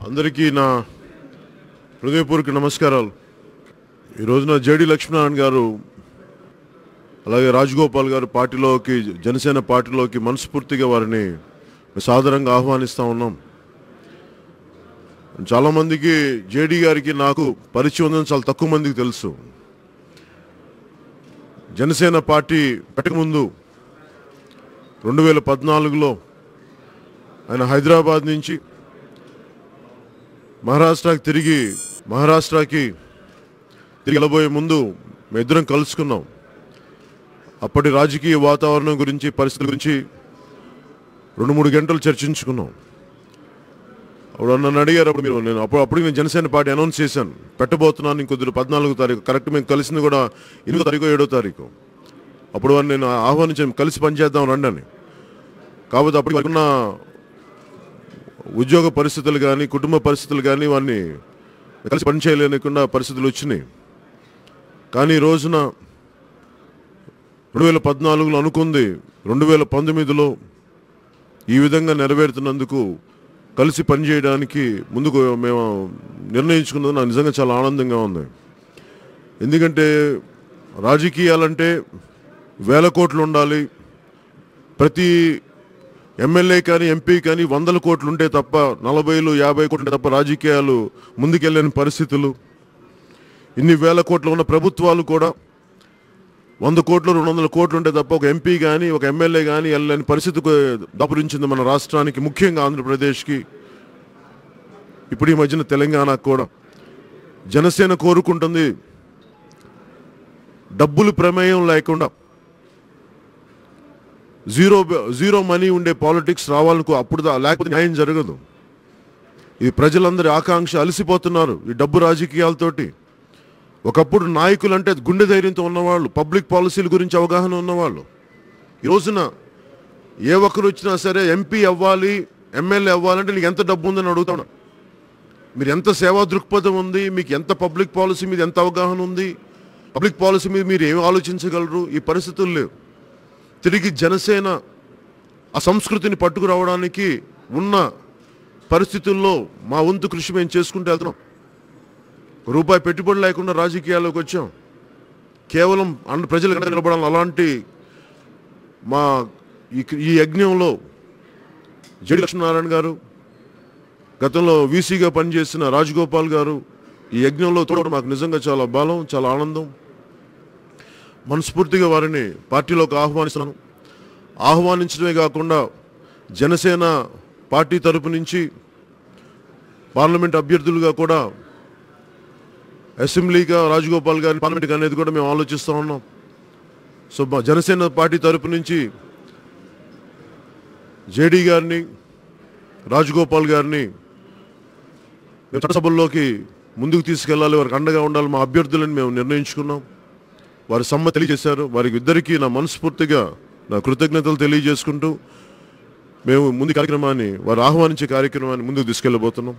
అందరికీ నా హృదయపూర్వక నమస్కారాలు. ఈ రోజున జేడి లక్ష్మీనారాయణ గారు అలాగే రాజగోపాల్ గారు పార్టీలోకి జనసేన పార్టీలోకి మనస్ఫూర్తిగా వారిని సాదరంగా ఆహ్వానిస్తూ ఉన్నాం. చాలామందికి జేడి గారికి నాకు పరిచయం ఉందని చాలా తక్కువ మందికి తెలుసు. జనసేన పార్టీ పెట్టకముందు 2014లో ఆయన హైదరాబాద్ నుంచి మహారాష్ట్రకి తిరిగి వెళ్ళబోయే ముందు మేమిద్దరం కలుసుకున్నాం. అప్పటి రాజకీయ వాతావరణం గురించి, పరిస్థితుల గురించి 2-3 గంటలు చర్చించుకున్నాం. అప్పుడు నన్ను అడిగారు, అప్పుడు నేను జనసేన పార్టీ అనౌన్స్ చేశాను, పెట్టబోతున్నాను ఇంకొద్దు 14వ తారీఖు. కరెక్ట్ మేము కలిసింది కూడా 8వ తారీఖు 7వ తారీఖు. అప్పుడు వారిని నేను ఆహ్వానించాను, కలిసి పనిచేద్దాం రండి అని. కాకపోతే అప్పటికున్న ఉద్యోగ పరిస్థితులు కానీ, కుటుంబ పరిస్థితులు కానీ వారిని కలిసి పనిచేయలేకుండా పరిస్థితులు వచ్చినాయి. కానీ ఈ రోజున 2014లో అనుకుంది 2019లో ఈ విధంగా నెరవేరుతున్నందుకు, కలిసి పనిచేయడానికి ముందుకు మేము నిర్ణయించుకున్నది నాకు నిజంగా చాలా ఆనందంగా ఉంది. ఎందుకంటే రాజకీయాలంటే వేల కోట్లు ఉండాలి, ప్రతి ఎమ్మెల్యే కానీ ఎంపీ కానీ 100 కోట్లు ఉంటే తప్ప, 40, 50 కోట్లు తప్ప రాజకీయాలు ముందుకెళ్ళని పరిస్థితులు. ఇన్ని వేల కోట్లు ఉన్న ప్రభుత్వాలు కూడా 100 కోట్లు 200 కోట్లు ఉంటే తప్ప ఒక ఎంపీ కానీ ఒక ఎమ్మెల్యే కానీ వెళ్ళని పరిస్థితికి దాపురించింది మన రాష్ట్రానికి, ముఖ్యంగా ఆంధ్రప్రదేశ్కి. ఇప్పుడు ఈ మధ్యన తెలంగాణకు కూడా. జనసేన కోరుకుంటుంది డబ్బులు ప్రమేయం లేకుండా జీరో మనీ ఉండే పాలిటిక్స్ రావాలనుకో, అప్పుడు లేకపోతే న్యాయం జరగదు. ఇది ప్రజలందరి ఆకాంక్ష. అలసిపోతున్నారు ఈ డబ్బు రాజకీయాలతోటి. ఒకప్పుడు నాయకులు అంటే గుండె ధైర్యంతో ఉన్నవాళ్ళు, పబ్లిక్ పాలసీల గురించి అవగాహన ఉన్నవాళ్ళు. ఈ రోజున ఏ ఒక్కరు వచ్చినా సరే ఎంపీ అవ్వాలి, ఎమ్మెల్యే అవ్వాలంటే నీకు ఎంత డబ్బు ఉందని అడుగుతాను. మీరు ఎంత సేవా దృక్పథం ఉంది, మీకు ఎంత పబ్లిక్ పాలసీ మీద ఎంత అవగాహన ఉంది, పబ్లిక్ పాలసీ మీద మీరు ఏమి ఆలోచించగలరు? ఈ పరిస్థితులు లేవు. తిరిగి జనసేన ఆ సంస్కృతిని పట్టుకురావడానికి ఉన్న పరిస్థితుల్లో మా వంతు కృషి మేము చేసుకుంటూ వెళ్తున్నాం. రూపాయి పెట్టుబడి లేకుండా రాజకీయాల్లోకి వచ్చాం. కేవలం ప్రజలకు నిలబడాలి. అలాంటి మా ఈ యజ్ఞంలో జేడి లక్ష్మీనారాయణ గారు, గతంలో వీసీగా పనిచేసిన రాజగోపాల్ గారు ఈ యజ్ఞంలో తోడు మాకు నిజంగా చాలా బలం, చాలా ఆనందం. మనస్ఫూర్తిగా వారిని పార్టీలోకి ఆహ్వానిస్తున్నాను. ఆహ్వానించడమే కాకుండా జనసేన పార్టీ తరపు నుంచి పార్లమెంట్ అభ్యర్థులుగా కూడా అసెంబ్లీగా రాజగోపాల్ గారిని పార్లమెంట్కి అనేది కూడా మేము ఆలోచిస్తూ ఉన్నాం. సో మా జనసేన పార్టీ తరపు నుంచి జేడీ గారిని, రాజగోపాల్ గారిని మేము చట్టసభల్లోకి ముందుకు తీసుకెళ్ళాలి, వారికి అండగా ఉండాలి మా అభ్యర్థులని మేము నిర్ణయించుకున్నాం. వారి సమ్మతి తెలియజేశారు. వారికి ఇద్దరికీ నా మనస్ఫూర్తిగా నా కృతజ్ఞతలు తెలియజేసుకుంటూ మేము ముందు కార్యక్రమాన్ని, వారు ఆహ్వానించే కార్యక్రమాన్ని ముందుకు తీసుకెళ్ళబోతున్నాం.